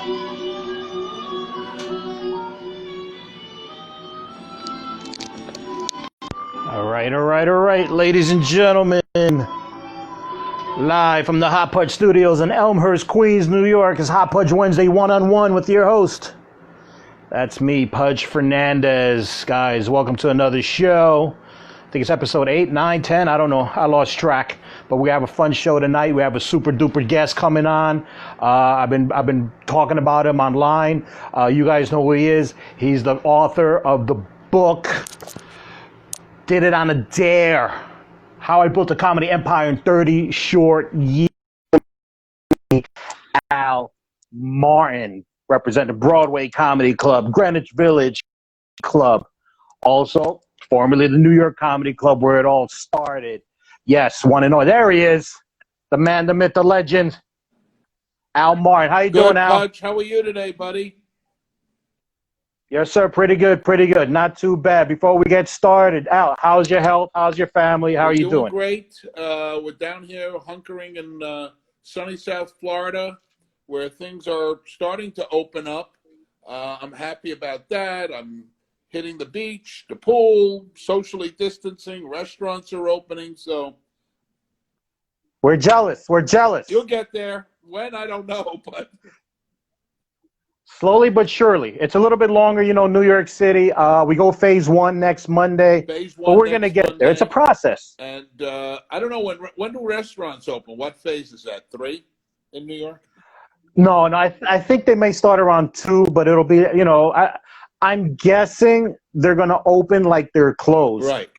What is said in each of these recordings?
All right, ladies and gentlemen. Live from the Hot Pudge Studios in Elmhurst, Queens, New York is Hot Pudge Wednesday one-on-one with your host. That's me, Pudge Fernandez. Guys, welcome to another show. I think it's episode 8, 9, 10. I don't know. I lost track. But we have a fun show tonight. We have a super duper guest coming on. I've been talking about him online. You guys know who he is. He's the author of the book Did It on a Dare. How I Built a Comedy Empire in 30 Short Years. Al Martin, representing the Broadway Comedy Club, Greenwich Village Club. Also, formerly the New York Comedy Club, where it all started. Yes, one and all. There he is. The man, the myth, the legend. Al Martin. How you doing, Al? Pudge. How are you today, buddy? Yes, sir. Pretty good. Pretty good. Not too bad. Before we get started, Al, how's your health? How's your family? How are you doing? Great. We're down here hunkering in sunny South Florida, where things are starting to open up. I'm happy about that. I'm hitting the beach, the pool, socially distancing. Restaurants are opening, so we're jealous. We're jealous. You'll get there. When, I don't know, but slowly but surely. It's a little bit longer, you know, New York City. We go phase 1 next Monday. Phase 1 but we're going to get there. It's a process. And I don't know, when do restaurants open? What phase is that, 3 in New York? No, I think they may start around 2, but it'll be, you know, I'm guessing they're going to open like they're closed. Right.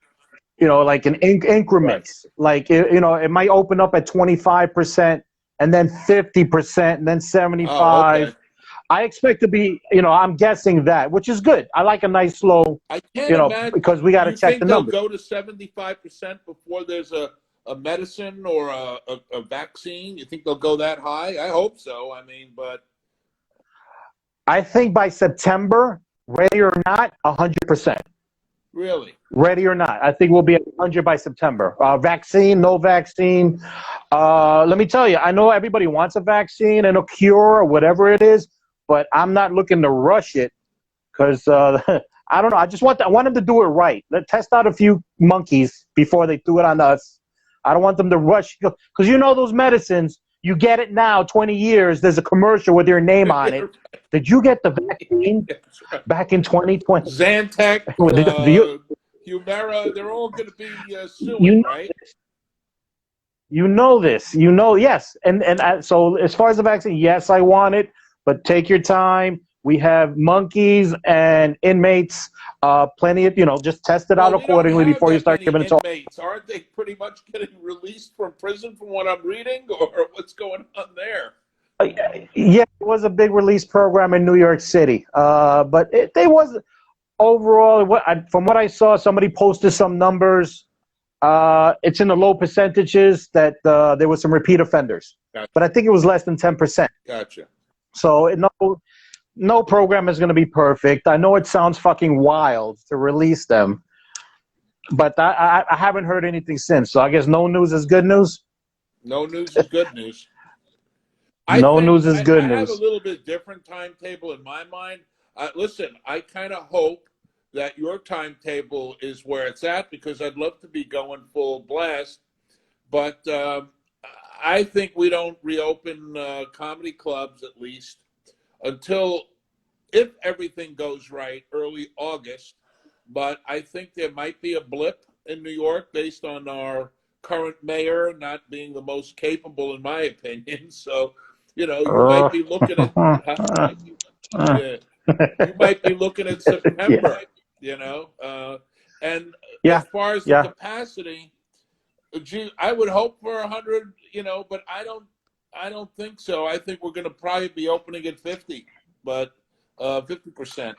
You know, like in increments. Right. Like, you know, it might open up at 25% and then 50% and then 75%. Oh, okay. I expect to be, you know, I'm guessing that, which is good. I like a nice slow, I can't you know, imagine, because we got to check the numbers. Go to 75% before there's a medicine or a vaccine? You think they'll go that high? I hope so. I mean, but I think by September, ready or not, 100%. Really? Ready or not, I think we'll be at 100 by September. Vaccine, no vaccine. Let me tell you, I know everybody wants a vaccine and a cure or whatever it is, but I'm not looking to rush it because I don't know. I want them to do it right. Let's test out a few monkeys before they do it on us. I don't want them to rush because you know those medicines. You get it now, 20 years. There's a commercial with your name on it. Did you get the vaccine back in 2020? Zantac, Humira, they're all going to be suing, right? You know this. You know, yes. And so as far as the vaccine, yes, I want it. But take your time. We have monkeys and inmates, plenty of, you know, just test it out accordingly before you start giving it to inmates. Aren't they pretty much getting released from prison from what I'm reading, or what's going on there? Yeah, it was a big release program in New York City. But they was overall, from what I saw, somebody posted some numbers. It's in the low percentages that there was some repeat offenders. Gotcha. But I think it was less than 10%. Gotcha. So no program is going to be perfect. I know it sounds fucking wild to release them, but I haven't heard anything since. So I guess no news is good news. No news is good news. No news is good news. I have a little bit different timetable in my mind. Listen, I kind of hope that your timetable is where it's at because I'd love to be going full blast. But I think we don't reopen comedy clubs at least until, if everything goes right, early August. But I think there might be a blip in New York based on our current mayor not being the most capable, in my opinion. So, you know, you might be looking at you might be looking at September. You know, and as far as the capacity, gee, I would hope for 100. You know, but I don't think so. I think we're going to probably be opening at 50, but 50%.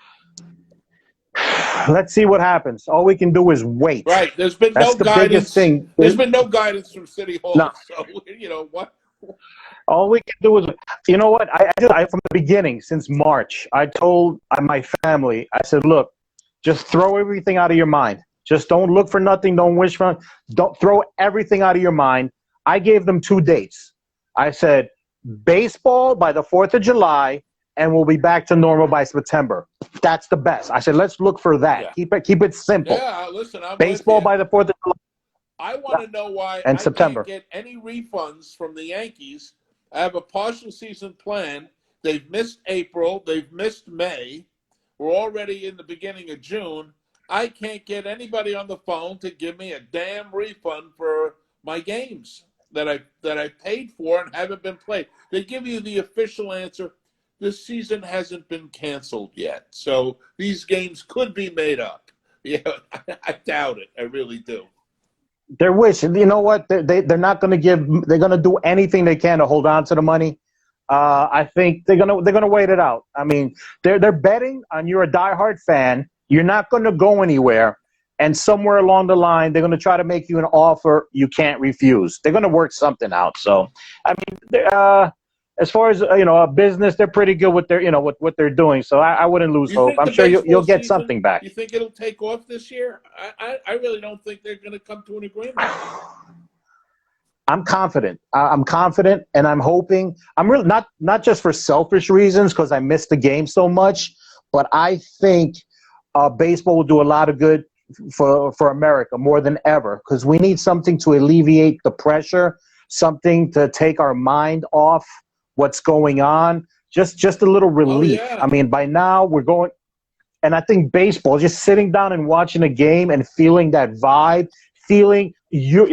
Let's see what happens. All we can do is wait. Right. There's been That's no the guidance. biggest thing. There's been no guidance from City Hall. No. So, you know what? All we can do is, you know what? I from the beginning, since March, I told my family, I said, look, just throw everything out of your mind. Just don't look for nothing. Don't wish for. Don't throw everything out of your mind. I gave them 2 dates. I said baseball by the 4th of July and we'll be back to normal by September. That's the best. I said, let's look for that. Yeah. Keep it simple. Yeah, listen, I'm with Baseball you. by the 4th of July. I want to know why And I September. can't get any refunds from the Yankees. I have a partial season plan. They've missed April. They've missed May. We're already in the beginning of June. I can't get anybody on the phone to give me a damn refund for my games that I paid for and haven't been played. They give you the official answer. This season hasn't been canceled yet, so these games could be made up. Yeah, I doubt it. I really do. They're wishing. You know what? They're not going to give. They're going to do anything they can to hold on to the money. I think they're gonna wait it out. I mean, they're betting on you're a diehard fan. You're not going to go anywhere, and somewhere along the line, they're going to try to make you an offer you can't refuse. They're going to work something out. So, I mean, as far as a business, they're pretty good with their what they're doing. So I wouldn't lose You hope. think I'm the sure you'll baseball get season, something back. you think it'll take off this year? I really don't think they're going to come to an agreement. I'm confident. I'm confident, and I'm hoping. I'm really not just for selfish reasons because I miss the game so much, but I think baseball will do a lot of good for America more than ever because we need something to alleviate the pressure, something to take our mind off what's going on. Just a little relief. Oh, yeah. I mean, by now we're going. And I think baseball, just sitting down and watching a game and feeling that vibe, feeling your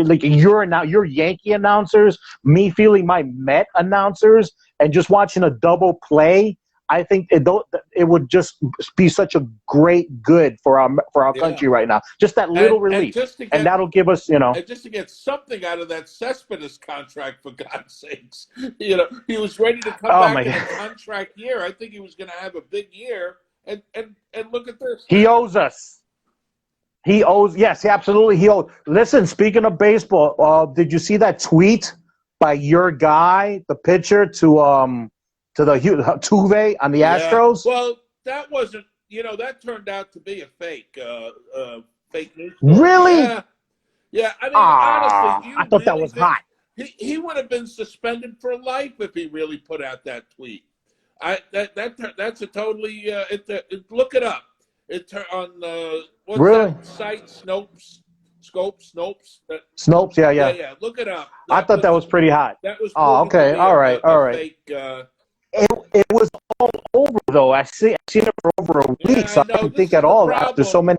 Yankee announcers, me feeling my Met announcers, and just watching a double play. I think it would just be such a great good for our country right now. Just that little relief, and that'll give us, And just to get something out of that Cespedes contract, for God's sakes, he was ready to come back in a contract year. I think he was going to have a big year. And look at this. He owes us. Yes, absolutely. He owes. Listen, speaking of baseball, did you see that tweet by your guy, the pitcher, to the Tuve on the Astros? Well, that wasn't. That turned out to be a fake news story. Really? Yeah. I mean, honestly, I thought that was hot. He would have been suspended for life if he really put out that tweet. That's a totally look it up. It on what's that site? Snopes. Snopes, yeah. Look it up. I thought that was pretty hot. That was okay. All right. Fake, it was all over though. I've seen it for over a week, so I didn't think at all after so many.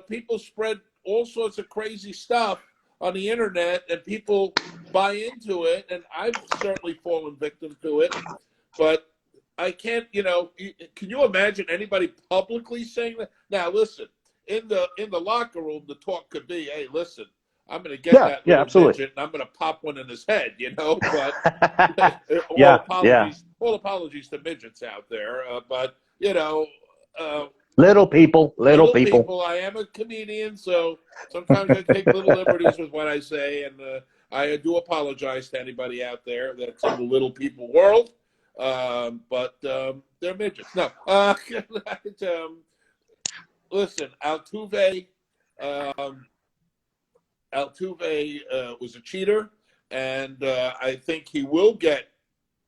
People spread all sorts of crazy stuff on the internet, and people buy into it, and I've certainly fallen victim to it, but I can't, can you imagine anybody publicly saying that? Now, listen, in the locker room, the talk could be, hey, listen, I'm going to get that little midget, and I'm going to pop one in his head, but all apologies to midgets out there, but, little people. I am a comedian, so sometimes I take little liberties with what I say, and I do apologize to anybody out there that's in the little people world. But they're midgets. No. Listen, Altuve was a cheater, and I think he will get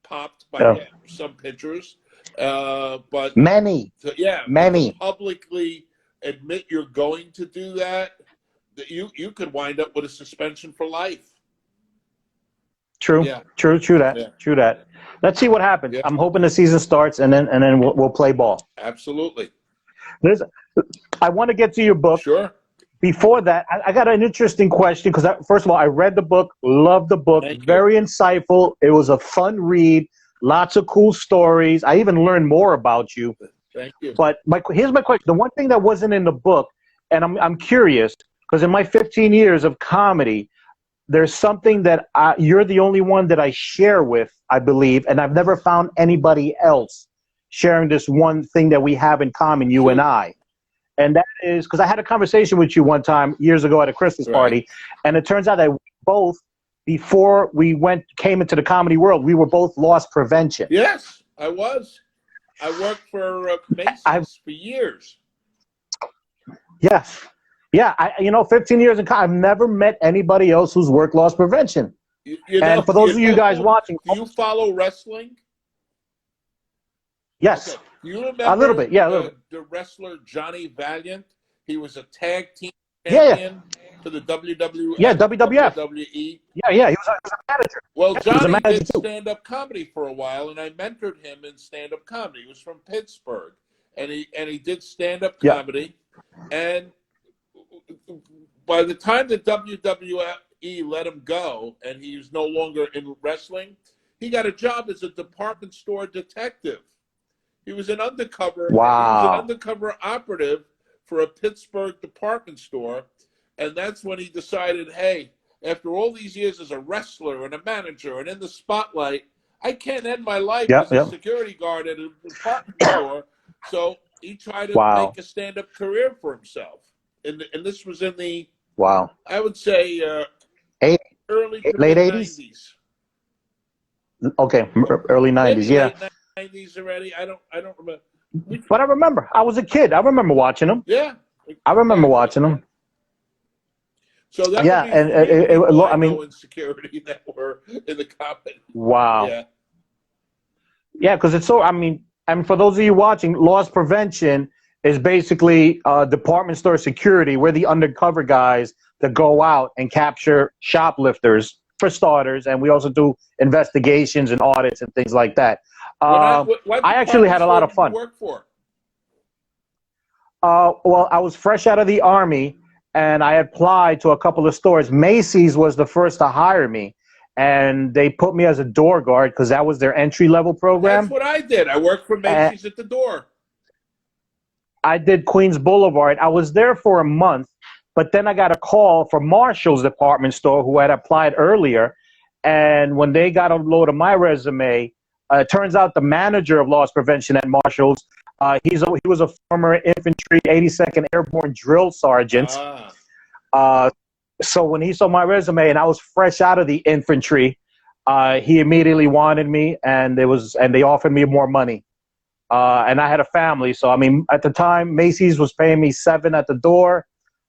popped by some pitchers. But many. To publicly admit you're going to do that, you could wind up with a suspension for life. True that. Let's see what happens. I'm hoping the season starts, and then we'll play ball. Absolutely. I want to get to your book. Sure. Before that, I got an interesting question because, first of all, I read the book, loved the book, very insightful. It was a fun read, lots of cool stories. I even learned more about you. Thank you. But here's my question. The one thing that wasn't in the book, and I'm curious, because in my 15 years of comedy, there's something that you're the only one that I share with, I believe, and I've never found anybody else sharing this one thing that we have in common, you and I. And that is because I had a conversation with you one time years ago at a Christmas party, and it turns out that we both, before we came into the comedy world, we were both loss prevention. Yes, I was. I worked for Macy's for years. Yes. Yeah, 15 years in comedy, I've never met anybody else who's worked loss prevention. And for those of you guys watching. Do you follow wrestling? Yes, Okay. Do you a little remember bit. Yeah, a little bit. the wrestler Johnny Valiant? He was a tag team Yeah, yeah, champion for the yeah. WWF and WWF. WWE. Yeah, yeah. He was a manager. Well, Yeah, he was a Johnny manager did too. stand-up comedy for a while, and I mentored him in stand-up comedy. He was from Pittsburgh, and he did stand-up Yeah. comedy. And by the time the WWE let him go, and he was no longer in wrestling, he got a job as a department store detective. He was an undercover. He was an Wow. undercover operative for a Pittsburgh department store, and that's when he decided, hey, after all these years as a wrestler and a manager and in the spotlight, I can't end my life Yep, as a yep. security guard at a department store. So he tried to Wow. make a stand-up career for himself, and this was in the, Wow. I would say, Eight, early to late mid 80s? '90s, Okay, early maybe 90s. Yeah. late '90s already. I don't remember. But I remember. I was a kid. I remember watching them. Yeah, I remember exactly. watching them. So that would Yeah, be and three people I I know mean, in security that were in the company. wow. Yeah. Yeah, because it's so, I mean, and for those of you watching, loss prevention is basically department store security. We're the undercover guys that go out and capture shoplifters, for starters, and we also do investigations and audits and things like that. What I actually department had a lot store of did you fun. work for? Well, I was fresh out of the Army, and I applied to a couple of stores. Macy's was the first to hire me, and they put me as a door guard because that was their entry-level That's program. what I did. I worked for And Macy's at the door. I did Queens Boulevard. I was there for a month, but then I got a call from Marshall's department store who had applied earlier. And when they got a load of my resume, it turns out the manager of loss prevention at Marshall's, he was a former infantry 82nd Airborne drill sergeant. Ah. Uh, so when he saw my resume and I was fresh out of the infantry, he immediately wanted me, and they offered me more money. And I had a family, so I mean, at the time, Macy's was paying me $7 at the door.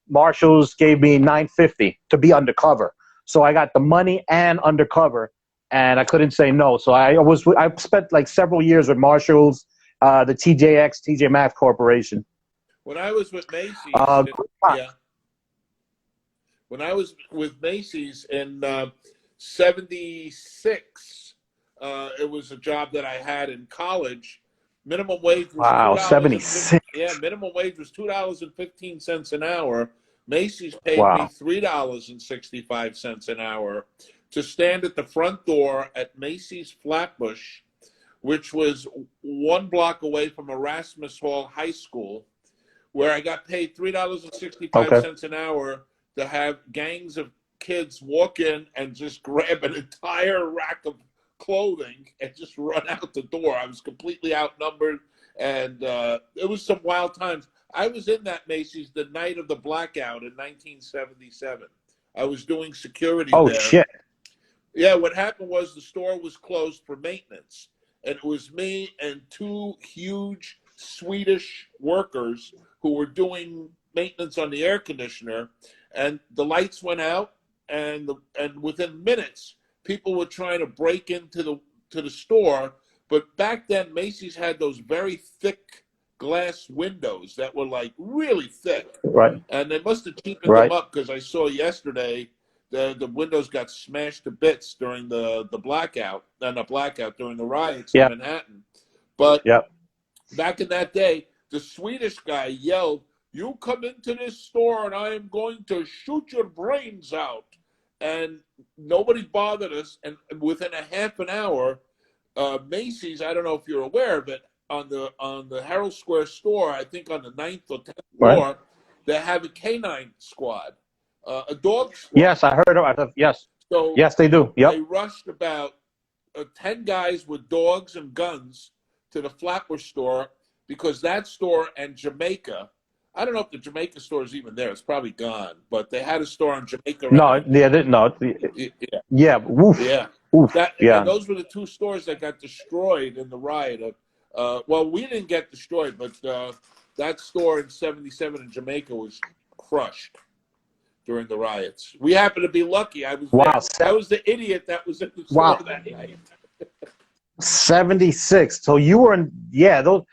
Marshalls gave me $9.50 to be undercover. So I got the money and undercover, and I couldn't say no. So I spent like several years with Marshalls, the TJ Maxx Corporation. When I was with Macy's, Uh, yeah. When I was with Macy's in '76, it was a job that I had in college. Minimum wage was wow, $2.50. 76. Yeah, minimum wage was $2.15 an hour. Macy's paid me Wow. $3.65 an hour to stand at the front door at Macy's Flatbush, which was one block away from Erasmus Hall High School, where I got paid Okay. $3.65 an hour to have gangs of kids walk in and just grab an entire rack of clothing and just run out the door. I was completely outnumbered, and it was some wild times. I was in that Macy's the night of the blackout in 1977. I was doing security Oh, there. shit. Yeah, what happened was the store was closed for maintenance, and it was me and two huge Swedish workers who were doing maintenance on the air conditioner, and the lights went out, and within minutes, people were trying to break into the store. But back then, Macy's had those very thick glass windows that were like really thick, Right. and they must have cheapened them Right. up because I saw yesterday the windows got smashed to bits during the blackout, and not blackout during the riots in Yeah. Manhattan. But Yep. back in that day, the Swedish guy yelled, "You come into this store and I am going to shoot your brains out." And nobody bothered us. And within a half an hour, Macy's, I don't know if you're aware of it, on the Herald Square store, I think on the 9th or 10th Right. floor, they have a canine squad, a dog squad. Yes, I heard of it. Yes. So Yes, they do. Yep. they rushed about 10 guys with dogs and guns to the Flatbush store, because that store and Jamaica, I don't know if the Jamaica store is even there. It's probably gone. But they had a store on Jamaica. No, yeah, no. Yeah. Yeah. Woof. Yeah. Oof. And Yeah. those were the two stores that got destroyed in the riot. Well, we didn't get destroyed, but that store in '77 in Jamaica was crushed during the riots. We happened to be lucky. I was Wow. there. I was the idiot that was in the Wow. store that night. 76. So you were in, yeah, those,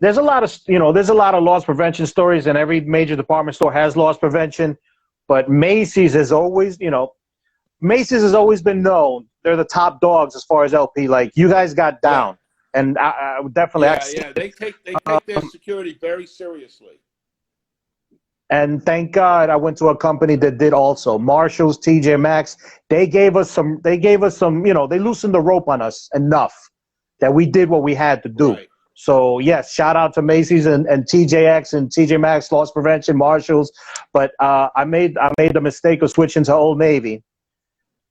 there's a lot of, there's a lot of loss prevention stories, and every major department store has loss prevention. But Macy's has always, Macy's has always been known. They're the top dogs as far as LP. Like, you guys got Yeah, down. And I definitely, I've yeah, seen yeah. it. They take their security very seriously. And thank God I went to a company that did also. Marshalls, TJ Maxx, they gave us some, they loosened the rope on us enough that we did what we had to do. Right. So yes, shout out to Macy's and TJX and TJ Maxx, loss prevention, Marshalls. But I made the mistake of switching to Old Navy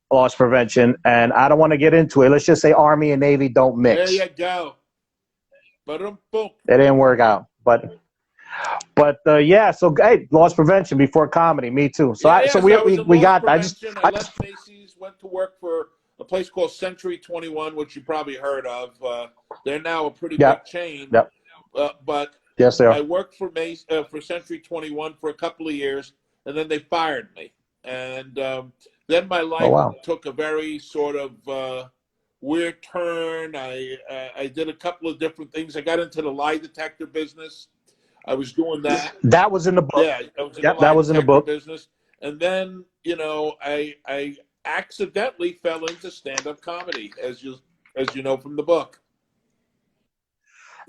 loss prevention, and I don't want to get into it. Let's just say Army and Navy don't There mix. you go. Boom. It didn't work out. But yeah, so hey, loss prevention before comedy, me too. So Yeah, yeah. we So I was we, in we loss got. prevention. I left Macy's, went to work for a place called Century 21, which you probably heard of. They're now a pretty Yeah, big chain. yeah, But yes, they I are. worked for Century 21 for a couple of years, and then they fired me. And then my Oh life wow. took a very sort of weird turn. I did a couple of different things. I got into the lie detector business. I was doing that. That was in the book. Yeah, I was in the Yep, lie that was in the detector book. business, and then I accidentally fell into stand-up comedy, as you know from the book.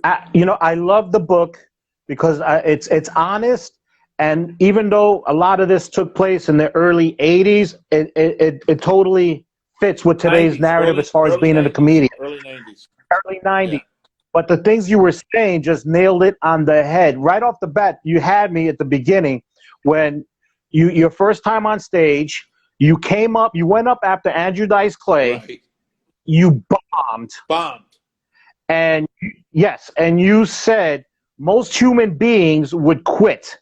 I love the book because it's honest, and even though a lot of this took place in the early '80s, it totally fits with today's 90s, narrative as far as early being in the 90s, comedian. early 90s. Early '90s. Yeah, But the things you were saying just nailed it on the head. Right off the bat, you had me at the beginning when your first time on stage, you went up after Andrew Dice Clay, right. you bombed, Bombed. and yes, and you said most human beings would quit.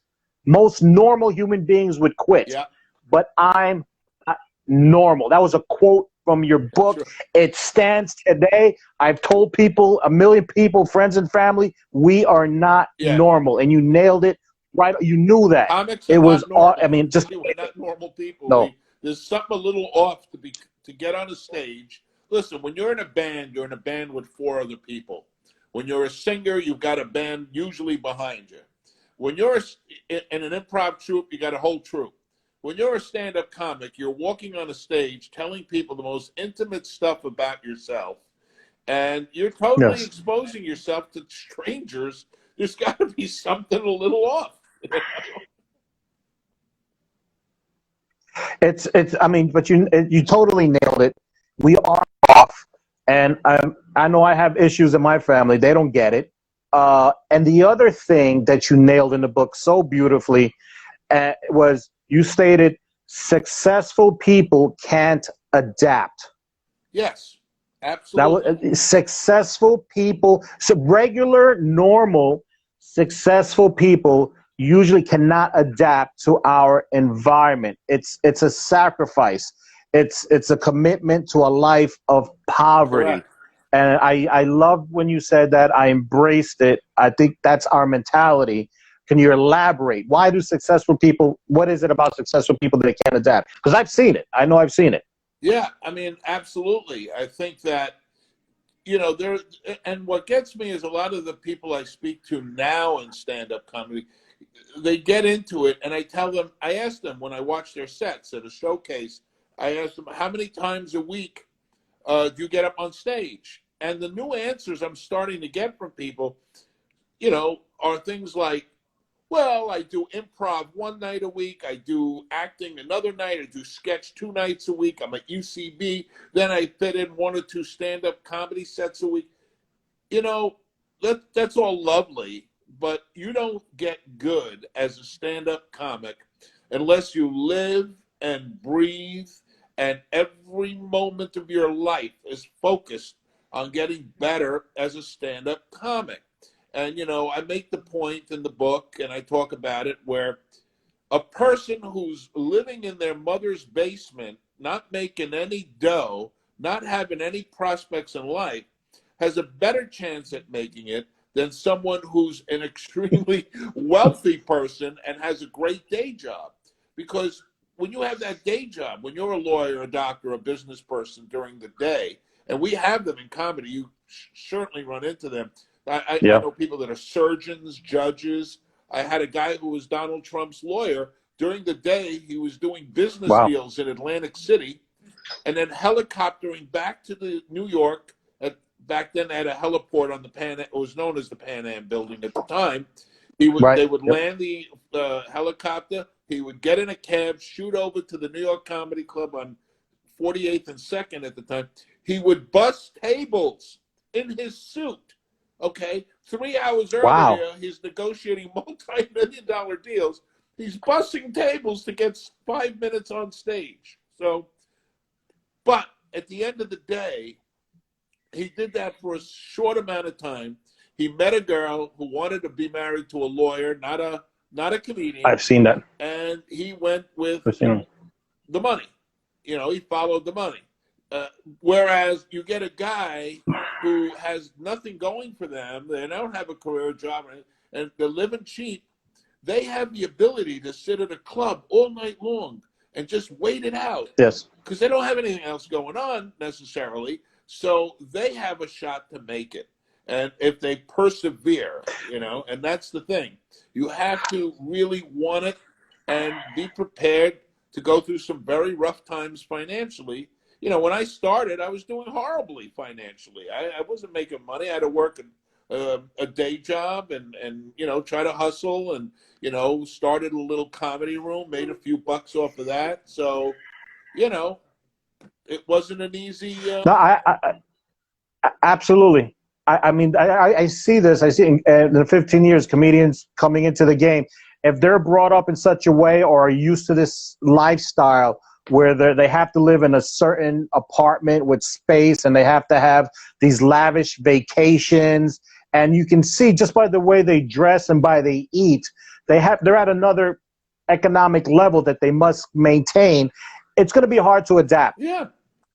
Most normal human beings would quit. Yeah, But I'm not normal. That was a quote from your that's book. right. It stands today. I've told people, a million people, friends and family, we are not Yeah, normal. And you nailed it right. You knew that. comics It are was, not I normal. mean, just, We're not normal people. no. There's something a little off to get on a stage. Listen, when you're in a band, you're in a band with four other people. When you're a singer, you've got a band usually behind you. When you're in an improv troupe, you got a whole troupe. When you're a stand-up comic, you're walking on a stage telling people the most intimate stuff about yourself, and you're totally Yes. exposing yourself to strangers. There's got to be something a little off. I mean, but you totally nailed it. We are off. And I know I have issues in my family. They don't get it. And the other thing that you nailed in the book so beautifully was you stated successful people can't adapt. Yes, That was absolutely. successful people, so regular, normal, successful people usually cannot adapt to our environment. It's a sacrifice. It's a commitment to a life of poverty. Correct. And I love when you said that. I embraced it. I think that's our mentality. Can you elaborate? Why do successful people, what is it about successful people that they can't adapt? Because I've seen it. I know I've seen it. Yeah, I mean, absolutely. I think that, there, and what gets me is a lot of the people I speak to now in stand-up comedy, they get into it, and I ask them when I watch their sets at a showcase, I ask them, how many times a week do you get up on stage? And the new answers I'm starting to get from people, are things like, well, I do improv one night a week. I do acting another night. I do sketch 2 nights a week. I'm at UCB. Then I fit in one or two stand-up comedy sets a week. You know, that's all lovely, but you don't get good as a stand-up comic unless you live and breathe and every moment of your life is focused on getting better as a stand-up comic. And, I make the point in the book, and I talk about it, where a person who's living in their mother's basement, not making any dough, not having any prospects in life, has a better chance at making it than someone who's an extremely wealthy person and has a great day job. Because when you have that day job, when you're a lawyer, a doctor, a business person during the day, and we have them in comedy. You certainly run into them. I Yeah. know people that are surgeons, judges. I had a guy who was Donald Trump's lawyer. During the day, he was doing business Wow. deals in Atlantic City, and then helicoptering back to New York. Back then, they had a heliport on the it was known as the Pan Am building at the time. They would land the helicopter. He would get in a cab, shoot over to the New York Comedy Club on 48th and 2nd at the time. He would bust tables in his suit. Okay, 3 hours earlier, Wow. he's negotiating multi-million-dollar deals. He's busting tables to get 5 minutes on stage. So, but at the end of the day, he did that for a short amount of time. He met a girl who wanted to be married to a lawyer, not a comedian. I've seen that. And he went with the money. You know, he followed the money. Whereas you get a guy who has nothing going for them, they don't have a career job, and they're living cheap. They have the ability to sit at a club all night long and just wait it out. Yes. Because they don't have anything else going on necessarily. So they have a shot to make it. And if they persevere, you know, and that's the thing. You have to really want it and be prepared to go through some very rough times financially. You know, when I started, I was doing horribly financially. I wasn't making money. I had to work a day job and, you know, try to hustle and, you know, started a little comedy room, made a few bucks off of that. So, you know, it wasn't an easy. No, I absolutely. I mean, I see this. I see in the 15 years, comedians coming into the game, if they're brought up in such a way or are used to this lifestyle where they have to live in a certain apartment with space and they have to have these lavish vacations, and you can see just by the way they dress and by they eat, they're at another economic level that they must maintain. It's going to be hard to adapt. Yeah.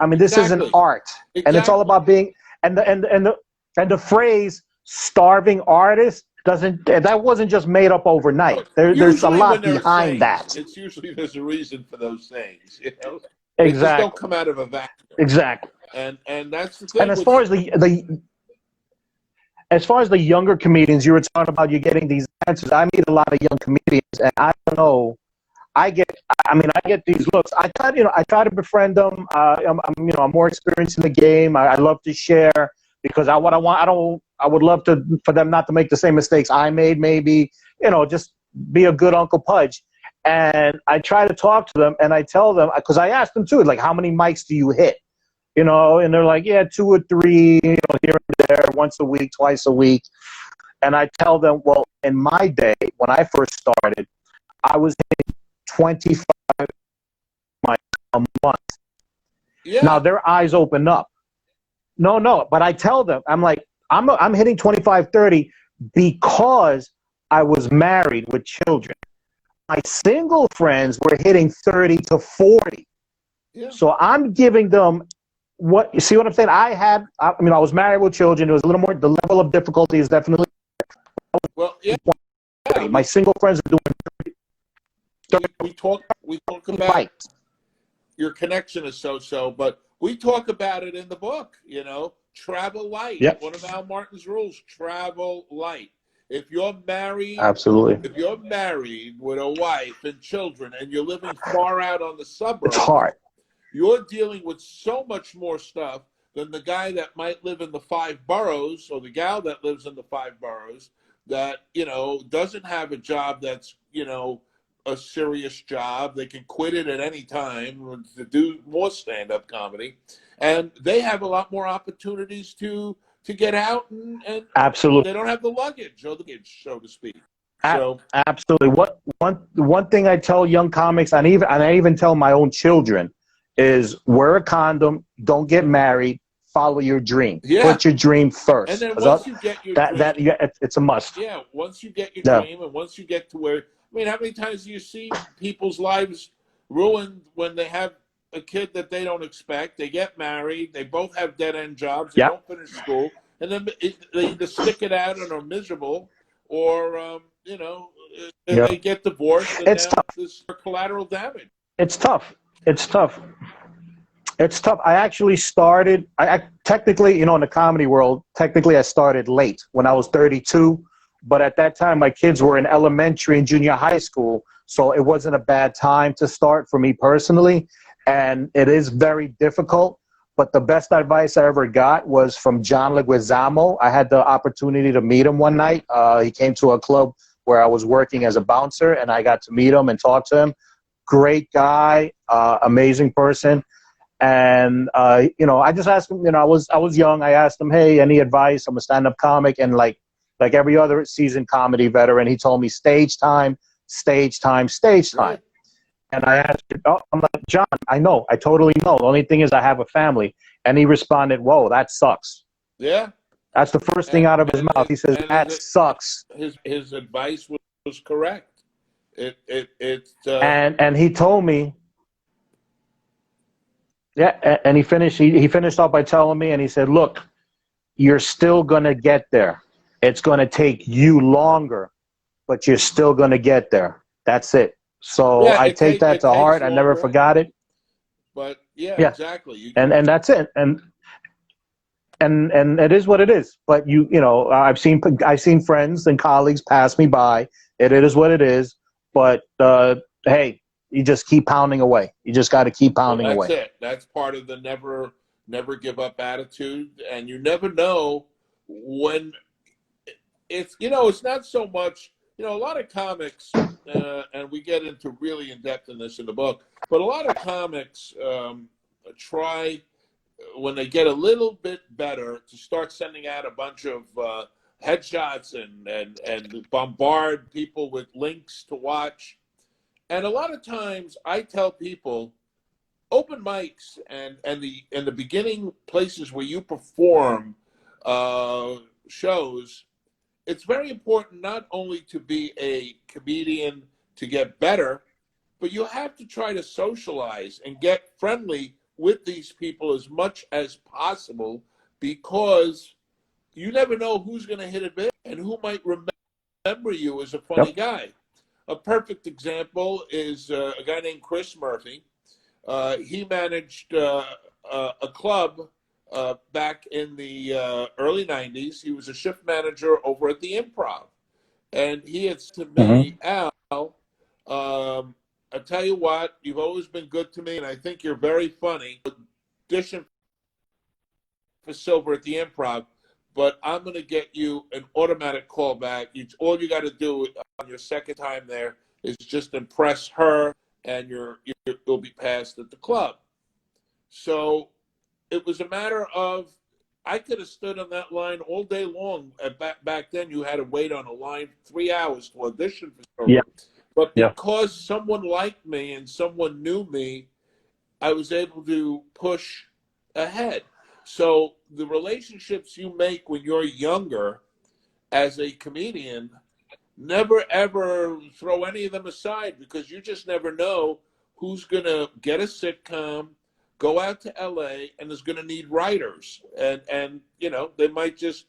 I mean, this is an art, and it's all about being and the phrase "starving artist" that wasn't just made up overnight. There's a lot behind that. It's usually there's a reason for those sayings, you know. Exactly. They just don't come out of a vacuum. Exactly. And that's the thing. And as far as the younger comedians, you were talking about, you getting these answers. I meet a lot of young comedians, and I don't know. I get these looks. I try to befriend them. I'm more experienced in the game. I love to share because I would love for them not to make the same mistakes I made. Maybe, you know, just be a good Uncle Pudge. And I try to talk to them, and I tell them, because I ask them too, like, how many mics do you hit? You know, and they're like, yeah, 2 or 3, you know, here and there, once a week, twice a week. And I tell them, well, in my day, when I first started, I was hitting 25 mics a month. Yeah. Now their eyes open up. No, but I tell them, I'm like, I'm hitting 25, 30 because I was married with children. My single friends were hitting 30 to 40. Yeah. So I'm giving them you see what I'm saying? I was married with children. It was a little more, the level of difficulty is definitely. Well, yeah. My single friends are doing 30. We talk about your connection is so, but we talk about it in the book, you know, travel light. Yep. One of Al Martin's rules, travel light. If you're married, absolutely. If you're married with a wife and children and you're living far out on the suburbs, it's hard. You're dealing with so much more stuff than the guy that might live in the 5 boroughs or the gal that lives in the 5 boroughs that, you know, doesn't have a job that's, you know, a serious job. They can quit it at any time to do more stand-up comedy. And they have a lot more opportunities to get out and absolutely. They don't have the luggage, so to speak. Absolutely. One thing I tell young comics, and I even tell my own children, is wear a condom, don't get married, follow your dream. Yeah. Put your dream first. And then once you get your dream, it's a must. Yeah, once you get your dream and once you get to where, I mean, how many times do you see people's lives ruined when they have a kid that they don't expect, they get married, they both have dead-end jobs, they don't finish school, and then they either stick it out and are miserable or, you know, they get divorced and it's tough. There's collateral damage. It's tough. It's tough. I actually started, technically, in the comedy world, technically I started late when I was 32. But at that time, my kids were in elementary and junior high school. So it wasn't a bad time to start for me personally. And it is very difficult. But the best advice I ever got was from John Leguizamo. I had the opportunity to meet him one night. He came to a club where I was working as a bouncer, and I got to meet him and talk to him. Great guy, amazing person. And I just asked him. I was young. I asked him, "Hey, any advice? I'm a stand-up comic," and like every other seasoned comedy veteran, he told me stage time, stage time, stage time. And I asked him, I'm like, "John, I know, I totally know. The only thing is I have a family." And he responded, "Whoa, that sucks." Yeah. That's the first thing out of his mouth. He says, "That sucks." His advice was correct. And he told me, yeah, and he finished off by telling me, and he said, "Look, you're still gonna get there. It's gonna take you longer, but you're still gonna get there. That's it." So I take that to heart. I never forgot it. But yeah, exactly. And that's it. And it is what it is. But I've seen friends and colleagues pass me by. It is what it is. But hey, you just keep pounding away. You just got to keep pounding away. That's it. That's part of the never give up attitude. And you never know when it's not so much, a lot of comics, and we get into really in depth in this in the book, but a lot of comics try, when they get a little bit better, to start sending out a bunch of headshots and bombard people with links to watch. And a lot of times I tell people, open mics and the beginning places where you perform shows, it's very important not only to be a comedian to get better, but you have to try to socialize and get friendly with these people as much as possible, because you never know who's going to hit it big and who might remember you as a funny guy. A perfect example is a guy named Chris Murphy. He managed a club back in the early 90s. He was a shift manager over at the Improv. And he had said to me, Al, I tell you what, you've always been good to me, and I think you're very funny. Audition for Silver at the Improv, but I'm going to get you an automatic call back. All you got to do on your second time there is just impress her, and you'll be passed at the club. So it was a matter of, I could have stood on that line all day long. Back then, you had to wait on a line 3 hours to audition for Silver. Yeah. But because someone liked me and someone knew me, I was able to push ahead. So the relationships you make when you're younger as a comedian, never ever throw any of them aside, because you just never know who's going to get a sitcom, go out to LA, and is going to need writers. And they might just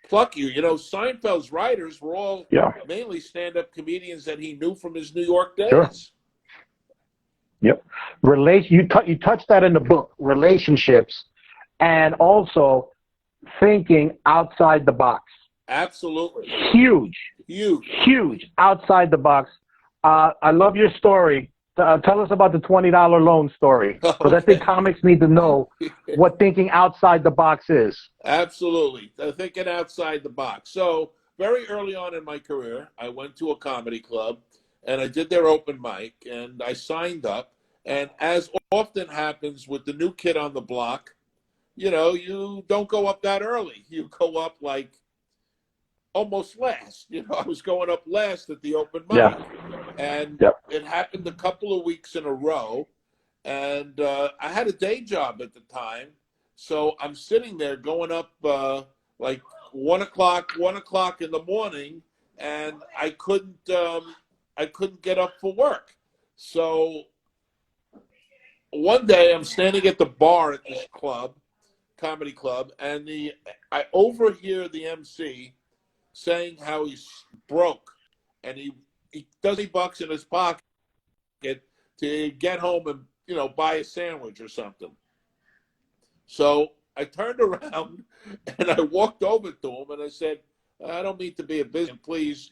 pluck you. Seinfeld's writers were all mainly stand-up comedians that he knew from his New York days. Sure. Yep. You touched that in the book, relationships, and also thinking outside the box. Absolutely. Huge outside the box. I love your story. Tell us about the $20 loan story, because I think comics need to know what thinking outside the box is. Absolutely. Thinking outside the box. So very early on in my career, I went to a comedy club, and I did their open mic, and I signed up. And as often happens with the new kid on the block, you don't go up that early. You go up like almost last. I was going up last at the open mic. And it happened a couple of weeks in a row. And I had a day job at the time. So I'm sitting there going up like 1 o'clock in the morning, and I couldn't get up for work. So one day I'm standing at the bar at this comedy club, and I overhear the MC saying how he's broke, and he does $20 in his pocket to get home and buy a sandwich or something. So I turned around and I walked over to him and I said, I don't mean to be a businessman. Please,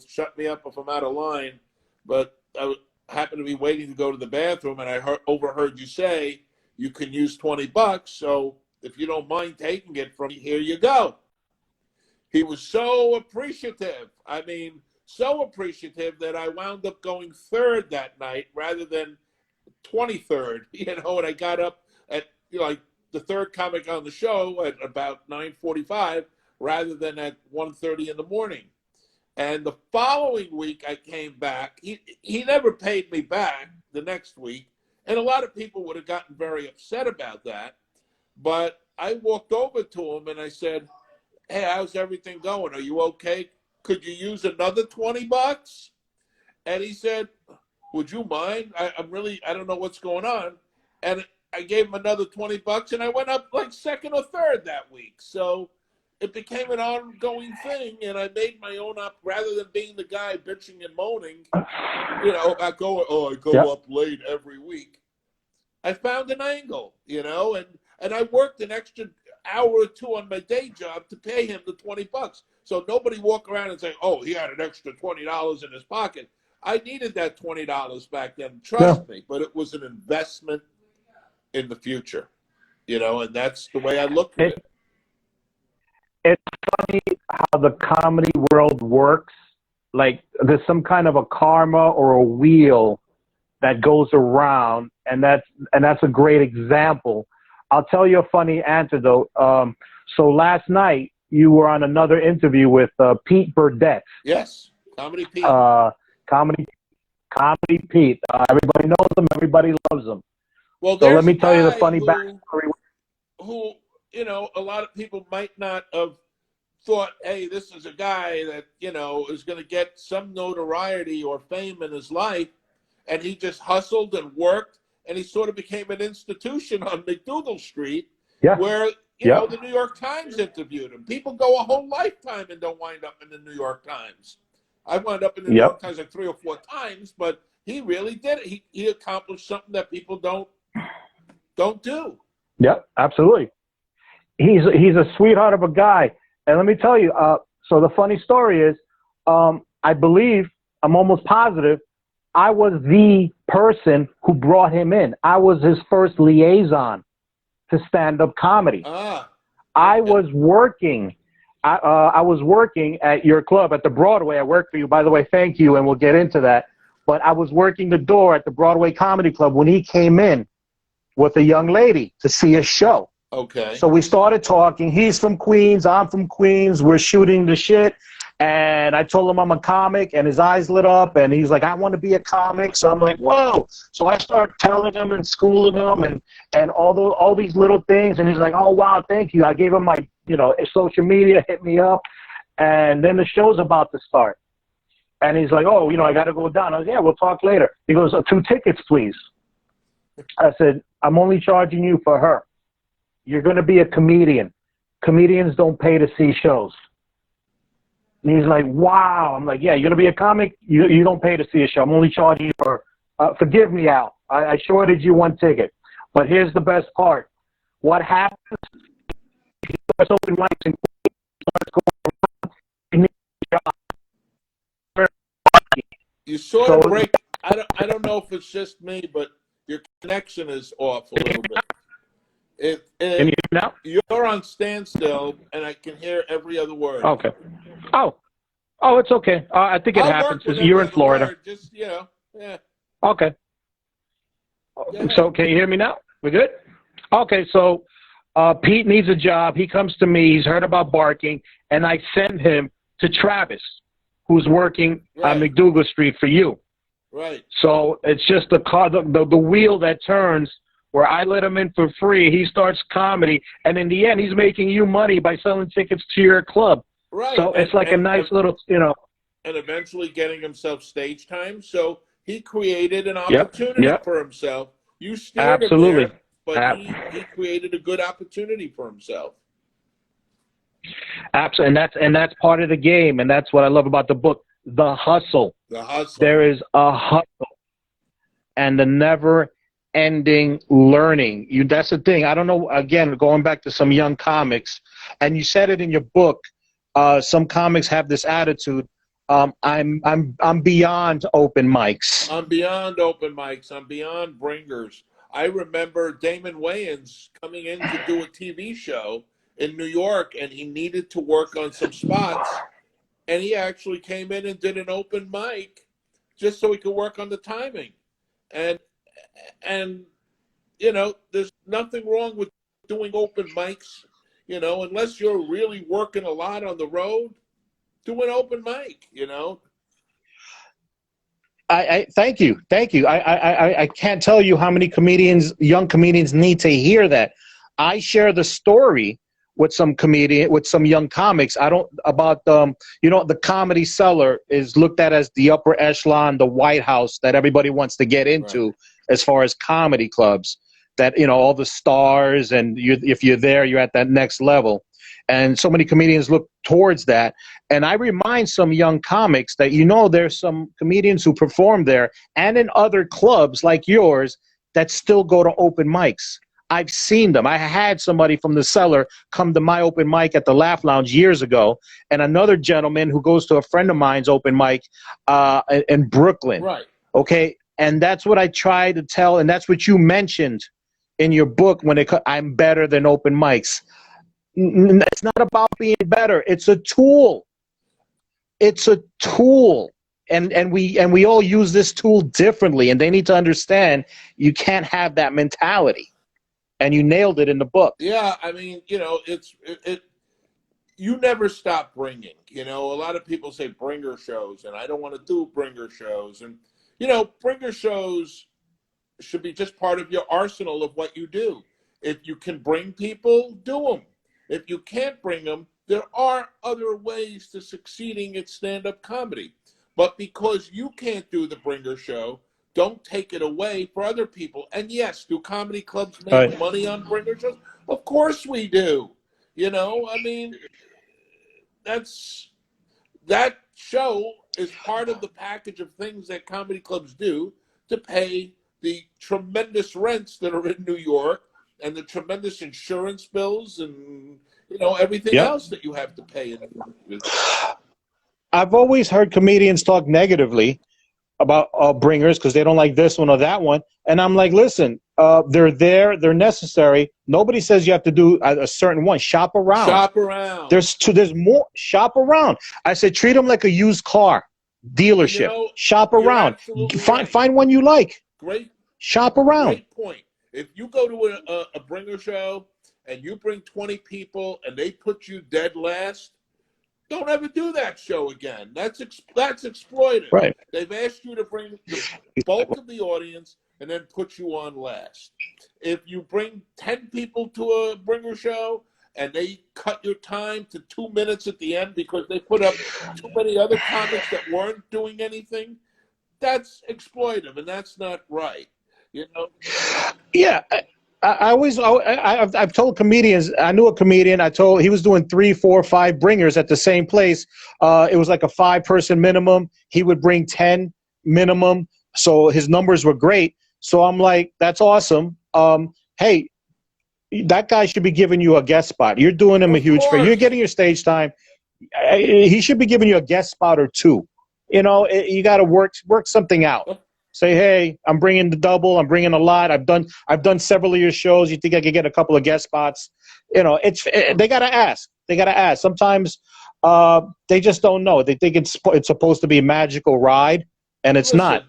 shut me up if I'm out of line. But I happened to be waiting to go to the bathroom, and I overheard you say you can use $20. So if you don't mind taking it from me, here you go. He was so appreciative. I mean, so appreciative that I wound up going third that night rather than 23rd. And I got up at like the third comic on the show at about 9:45 rather than at 1:30 in the morning. And the following week I came back. He never paid me back the next week. And a lot of people would have gotten very upset about that. But I walked over to him and I said, hey, how's everything going? Are you okay? Could you use another $20? And he said, would you mind? I don't know what's going on. And I gave him another $20 and I went up like second or third that week. So it became an ongoing thing, and I made my own up rather than being the guy bitching and moaning, I go up late every week. I found an angle, and I worked an extra hour or two on my day job to pay him the $20. So nobody walk around and say, oh, he had an extra $20 in his pocket. I needed that $20 back then, trust me, but it was an investment in the future, and that's the way I looked at it. It's funny how the comedy world works. Like there's some kind of a karma or a wheel that goes around, and that's a great example. I'll tell you a funny anecdote. So last night you were on another interview with Pete Burdett. Yes, Comedy Pete. Comedy Pete. Everybody knows him. Everybody loves him. Well, so let me tell you the funny backstory. Who a lot of people might not have thought, hey, this is a guy that, is going to get some notoriety or fame in his life. And he just hustled and worked, and he sort of became an institution on McDougal Street, where, the New York Times interviewed him. People go a whole lifetime and don't wind up in the New York Times. I wound up in the New York Times like 3 or 4 times, but he really did it. He accomplished something that people don't do. Yep, absolutely. He's a sweetheart of a guy. And let me tell you, so the funny story is, I believe, I'm almost positive, I was the person who brought him in. I was his first liaison to stand-up comedy. I was working. I was working at your club at the Broadway. I worked for you, by the way. Thank you, and we'll get into that. But I was working the door at the Broadway Comedy Club when he came in with a young lady to see a show. Okay. So we started talking. He's from Queens. I'm from Queens. We're shooting the shit. And I told him I'm a comic, and his eyes lit up, and he's like, I want to be a comic. So I'm like, whoa. So I start telling him and schooling him and all these little things. And he's like, oh, wow, thank you. I gave him my, social media, hit me up. And then the show's about to start. And he's like, oh, I got to go down. I was, yeah, we'll talk later. He goes, 2 tickets, please. I said, I'm only charging you for her. You're going to be a comedian. Comedians don't pay to see shows. And he's like, wow. I'm like, yeah, you're going to be a comic? You don't pay to see a show. I'm only charging you for, forgive me, Al. I shorted you 1 ticket. But here's the best part. What happens? Open mics and you sort of break. I don't know if it's just me, but your connection is off a little bit. Can you hear me now? You're on standstill, and I can hear every other word. Okay. Oh, it's okay. I think it happens because you're in Florida. Just, yeah. Okay. So can you hear me now? We good? Okay, so Pete needs a job. He comes to me. He's heard about barking, and I send him to Travis, who's working on McDougal Street for you. Right. So it's just the wheel that turns where I let him in for free. He starts comedy, and in the end, he's making you money by selling tickets to your club. Right. So it's like a nice little, And eventually getting himself stage time. So he created an opportunity for himself. You steered him there, but he created a good opportunity for himself. Absolutely, and that's part of the game, and that's what I love about the book, The Hustle. The hustle. There is a hustle, and the ending learning. That's the thing. I don't know, again, going back to some young comics, and you said it in your book, some comics have this attitude. I'm beyond open mics. I'm beyond open mics. I'm beyond bringers. I remember Damon Wayans coming in to do a TV show in New York, and he needed to work on some spots, and he actually came in and did an open mic just so he could work on the timing. And you know, there's nothing wrong with doing open mics, you know, unless you're really working a lot on the road, do an open mic, you know. I thank you. I can't tell you how many young comedians need to hear that. I share the story with some young comics. I don't about the Comedy Cellar is looked at as the upper echelon, the White House that everybody wants to get into, right, as far as comedy clubs. That, you know, all the stars, and if you're there, you're at that next level. And so many comedians look towards that. And I remind some young comics that, you know, there's some comedians who perform there and in other clubs like yours that still go to open mics. I've seen them. I had somebody from the Cellar come to my open mic at the Laugh Lounge years ago, and another gentleman who goes to a friend of mine's open mic in Brooklyn. Right. Okay. And that's what I try to tell. And that's what you mentioned in your book I'm better than open mics. It's not about being better. It's a tool. It's a tool. And we all use this tool differently, and they need to understand you can't have that mentality. And you nailed it in the book. Yeah, I mean, you know, you never stop bringing. You know, a lot of people say bringer shows, and I don't want to do bringer shows. And, you know, bringer shows should be just part of your arsenal of what you do. If you can bring people, do them. If you can't bring them, there are other ways to succeeding at stand-up comedy. But because you can't do the bringer show, don't take it away for other people. And yes, do comedy clubs make money on bringer shows? Of course we do. You know, I mean, that show is part of the package of things that comedy clubs do to pay the tremendous rents that are in New York and the tremendous insurance bills and, you know, everything else that you have to pay. I've always heard comedians talk negatively about bringers because they don't like this one or that one. And I'm like, listen, they're there, they're necessary. Nobody says you have to do a certain one. Shop around. Shop around. There's more. Shop around. I said, treat them like a used car dealership. You know, shop around. Find one you like. Great. Shop around. Great point. If you go to a bringer show and you bring 20 people and they put you dead last, don't ever do that show again. That's exploitive. Right. They've asked you to bring the bulk of the audience and then put you on last. If you bring 10 people to a bringer show and they cut your time to 2 minutes at the end because they put up too many other comics that weren't doing anything, that's exploitive, and that's not right. You know? Yeah. I've told comedians, I knew a comedian, he was doing 3, 4, 5 bringers at the same place. It was like a 5-person minimum. He would bring 10 minimum. So his numbers were great. So I'm like, that's awesome. Hey, that guy should be giving you a guest spot. You're doing him a huge favor. You're getting your stage time. He should be giving you a guest spot or 2. You know, you got to work something out. Say, hey, I'm bringing the double. I'm bringing a lot. I've done several of your shows. You think I could get a couple of guest spots? You know, they gotta ask. They gotta ask. Sometimes they just don't know. They think it's supposed to be a magical ride, and it's not.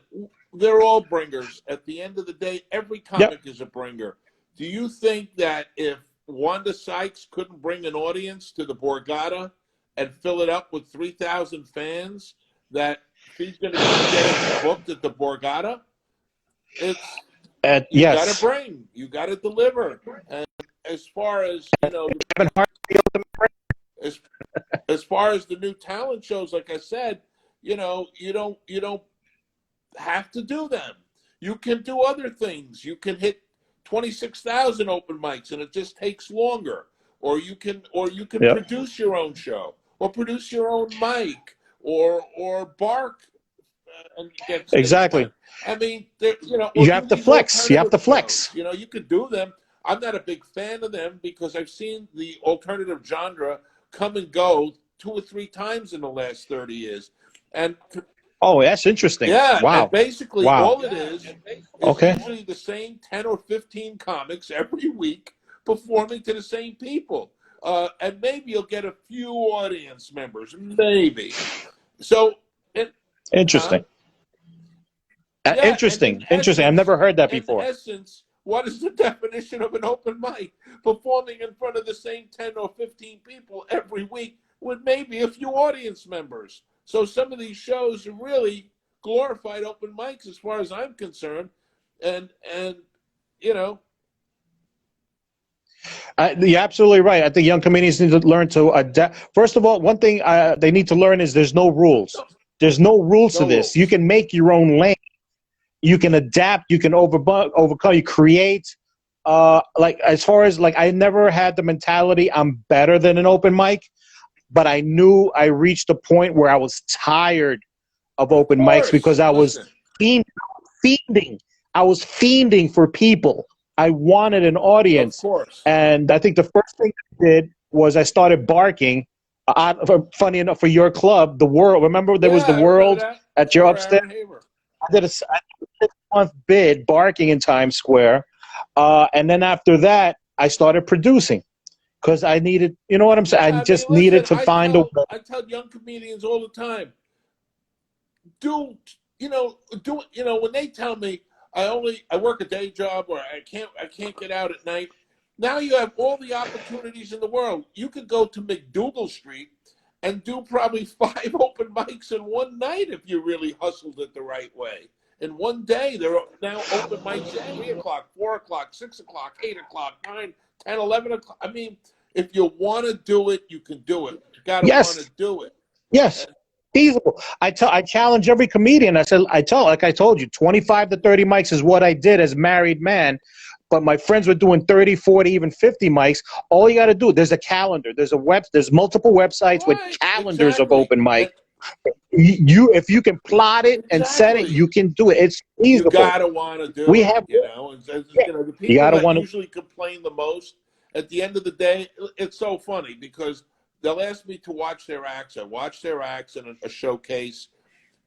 They're all bringers. At the end of the day, every comic is a bringer. Do you think that if Wanda Sykes couldn't bring an audience to the Borgata and fill it up with 3,000 fans, that she's going to be getting booked at the Borgata? You got to bring, you got to deliver. And as far as, you know, as far as the new talent shows, like I said, you know, you don't have to do them. You can do other things. You can hit 26,000 open mics, and it just takes longer. Or you can produce your own show, or produce your own mic, or bark and get stage Exactly. time. I mean, or You do have to these flex. You have to alternative flex. shows. You could do them. I'm not a big fan of them because I've seen the alternative genre come and go 2 or 3 times in the last 30 years. And Oh, that's interesting. yeah, and Wow. basically Wow. all it is Okay. usually the same 10 or 15 comics every week performing to the same people. And maybe you'll get a few audience members, maybe. So, it, huh? Interesting. Yeah, and Interesting. I've never heard that before. what is the definition of an open mic? Performing in front of the same 10 or 15 people every week with maybe a few audience members. So some of these shows are really glorified open mics as far as I'm concerned. And you know, You're absolutely right. I think young comedians need to learn to adapt. First of all, one thing they need to learn is there's no rules. There's no rules to no this. You rules. can make your own lane. You can adapt. You can overcome. You create. Like as far as like, I never had the mentality I'm better than an open mic, but I knew I reached a point where I was tired of Of open mics because course. I was Listen, fiending. I was fiending for people. I wanted an of audience. course. And I think the first thing I did was I started barking. Funny enough, for your club, the World. Remember there was the Yeah, I remember World that. at your Sure, upstairs? Aaron Haver. I did a 6-month bid barking in Times Square. And then after that, I started producing because I needed, you know what I'm saying? Yeah, I I mean, just listen, needed to find a way. I tell young comedians all the time, do when they tell me I work a day job or I can't get out at night. Now you have all the opportunities in the world. You could go to McDougal Street and do probably 5 open mics in one night if you really hustled it the right way. In one day, there are now open mics at 3 o'clock, 4 o'clock, 6 o'clock, 8 o'clock, 9, 10, 11 o'clock. I mean, if you want to do it, you can do it. You got to want to Yes, do it. yes. And Feasible. I challenge every comedian. Like I told you, 25 to 30 mics is what I did as married man. But my friends were doing 30, 40, even 50 mics. All you got to do, there's a calendar. There's multiple websites with right, calendars of exactly. open mic. And If you can plot it and set it, exactly. you can do it. It's You feasible. gotta want to do We it, have, yeah, the you people got to that want to. usually complain the most at the end of the day, it's so funny because they'll ask me to watch their acts. I watch their acts in a showcase,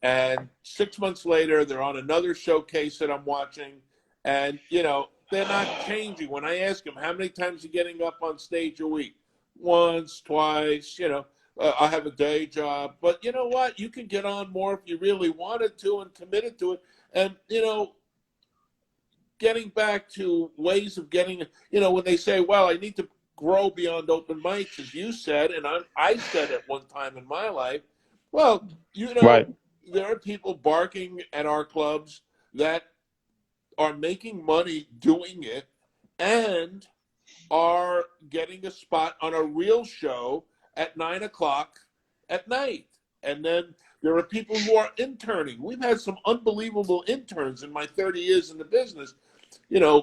and 6 months later, they're on another showcase that I'm watching, and they're not changing. When I ask them how many times you're getting up on stage a week, once, twice, I have a day job, but you know what? You can get on more if you really wanted to and committed to it. And getting back to ways of getting, when they say, "Well, I need to grow beyond open mics," as you said, and I said at one time in my life, well, Right. there are people barking at our clubs that are making money doing it and are getting a spot on a real show at 9 o'clock at night. And then there are people who are interning. We've had some unbelievable interns in my 30 years in the business.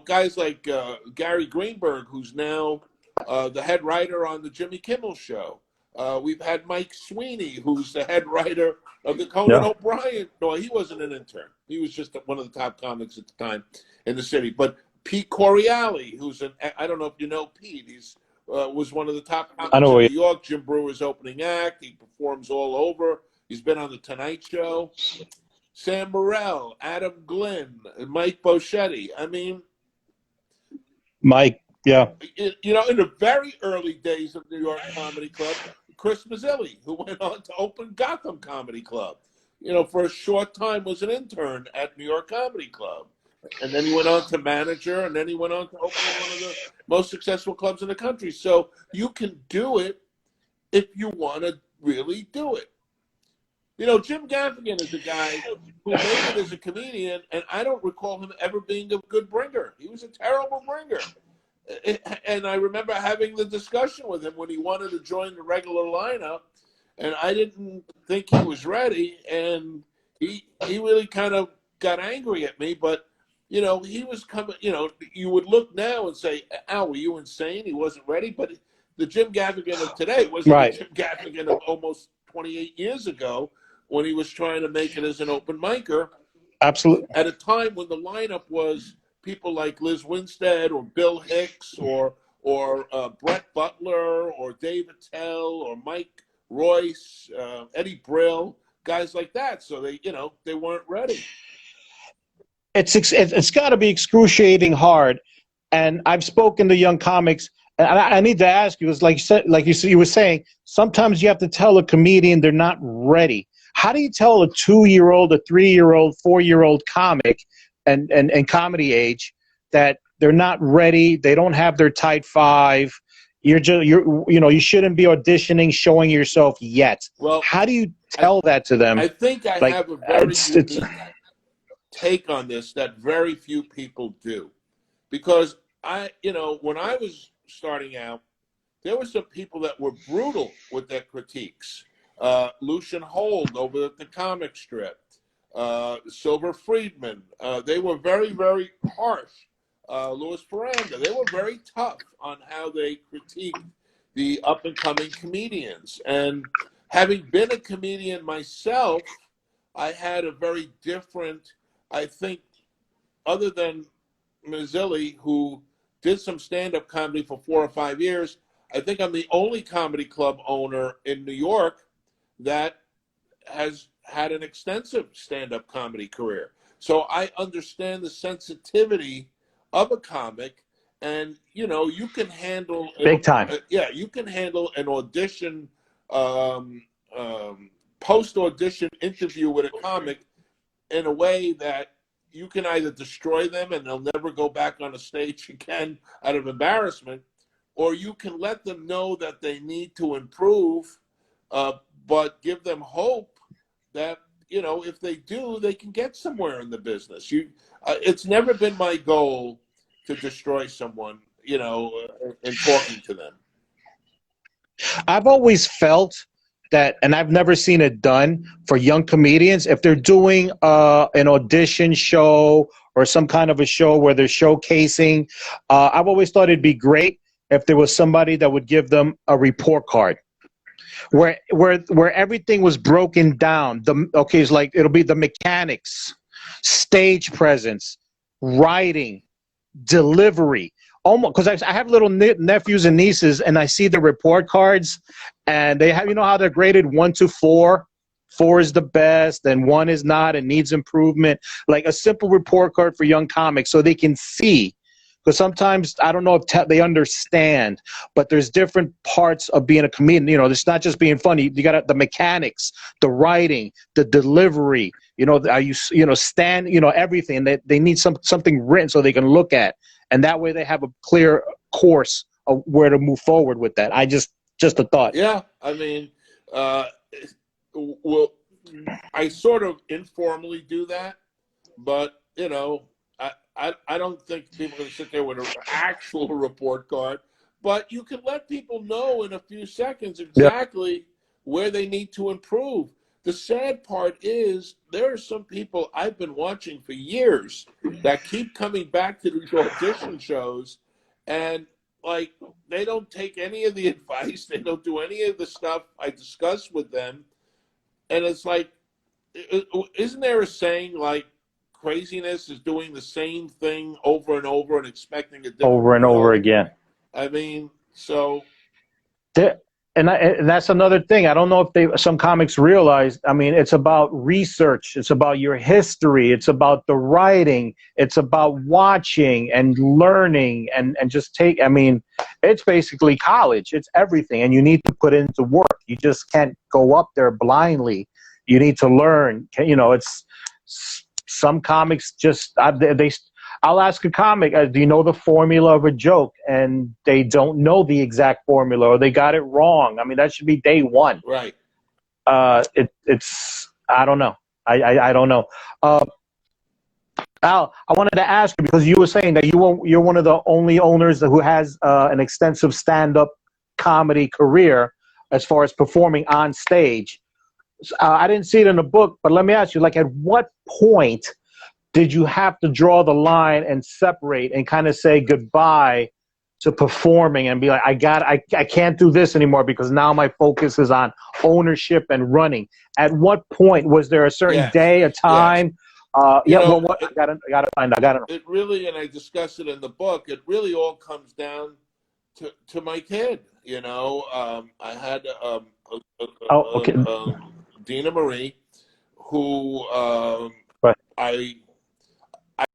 Guys like Gary Greenberg, who's now the head writer on the Jimmy Kimmel Show. We've had Mike Sweeney, who's the head writer of the Conan Yeah. O'Brien. No, he wasn't an intern. He was just one of the top comics at the time in the city. But Pete Coriali, I don't know if you know Pete. He's was one of the top I comics know in where New you. York. Jim Brewer's opening act. He performs all over. He's been on the Tonight Show. Sam Morrell, Adam Glynn, Mike Boschetti. I mean, Mike. Yeah. in the very early days of New York Comedy Club, Chris Mazzilli, who went on to open Gotham Comedy Club, for a short time was an intern at New York Comedy Club. And then he went on to manager, and then he went on to open one of the most successful clubs in the country. So you can do it if you want to really do it. Jim Gaffigan is a guy who made it as a comedian, and I don't recall him ever being a good bringer. He was a terrible bringer. And I remember having the discussion with him when he wanted to join the regular lineup, and I didn't think he was ready, and he really kind of got angry at me, but he was coming, you would look now and say, Al, were you insane? He wasn't ready. But the Jim Gaffigan of today wasn't the Right. Jim Gaffigan of almost 28 years ago, when he was trying to make it as an open micer Absolutely. at a time when the lineup was people like Liz Winstead or Bill Hicks or Brett Butler or Dave Attell or Mike Royce, Eddie Brill, guys like that. So they weren't ready. It's got to be excruciating hard. And I've spoken to young comics, and I need to ask you, is you were saying, sometimes you have to tell a comedian they're not ready. How do you tell a 2-year-old, a 3-year-old, 4-year-old comic and comedy age that they're not ready, they don't have their tight five, you shouldn't be auditioning, showing yourself yet? Well, how do you tell that to them? I think I have a very unique take on this that very few people do. Because when I was starting out, there were some people that were brutal with their critiques. Lucian Hold over at the comic strip, Silver Friedman. They were very, very harsh. Louis Ferranda. They were very tough on how they critiqued the up-and-coming comedians. And having been a comedian myself, I had a very different, I think, other than Mazzilli, who did some stand-up comedy for 4 or 5 years, I think I'm the only comedy club owner in New York that has had an extensive stand-up comedy career. So I understand the sensitivity of a comic, and you can handle big time. You can handle an audition, post-audition interview with a comic in a way that you can either destroy them and they'll never go back on a stage again out of embarrassment, or you can let them know that they need to improve, but give them hope that, if they do, they can get somewhere in the business. It's never been my goal to destroy someone, in talking to them. I've always felt that, and I've never seen it done for young comedians, if they're doing an audition show or some kind of a show where they're showcasing, I've always thought it'd be great if there was somebody that would give them a report card where everything was broken down. It's like, it'll be the mechanics, stage presence, writing, delivery. Almost, because I have little nephews and nieces, and I see the report cards, and they have, how they're graded 1 to 4. 4 is the best, and 1 is not and needs improvement. Like a simple report card for young comics, so they can see. Because sometimes, I don't know if they understand, but there's different parts of being a comedian. It's not just being funny. You got the mechanics, the writing, the delivery. Everything. They need something written so they can look at, and that way they have a clear course of where to move forward with that. Just a thought. Yeah, I mean, well, I sort of informally do that, but I don't think people are going to sit there with an actual report card, but you can let people know in a few seconds exactly where they need to improve. The sad part is there are some people I've been watching for years that keep coming back to these audition shows, and they don't take any of the advice. They don't do any of the stuff I discuss with them. And it's like, isn't there a saying like, craziness is doing the same thing over and over and expecting a different over and result? over again? I mean, so. And that's another thing. I don't know if some comics realize, it's about research. It's about your history. It's about the writing. It's about watching and learning and just it's basically college. It's everything. And you need to put into work. You just can't go up there blindly. You need to learn. It's some comics just, I'll ask a comic, do you know the formula of a joke? And they don't know the exact formula, or they got it wrong. That should be day one. Right. It's I don't know. I don't know. Al, I wanted to ask you, because you were saying that you're one of the only owners who has an extensive stand-up comedy career as far as performing on stage. I didn't see it in the book, but let me ask you, at what point did you have to draw the line and separate and kind of say goodbye to performing and be like, I can't do this anymore because now my focus is on ownership and running? At what point was there a certain Yes, day, a yes. time? You Yeah, know, well, what I gotta find. I gotta. it really, and I discuss it in the book. It really all comes down to my kid. You know, I had Oh, okay. Dina Marie, who Right. I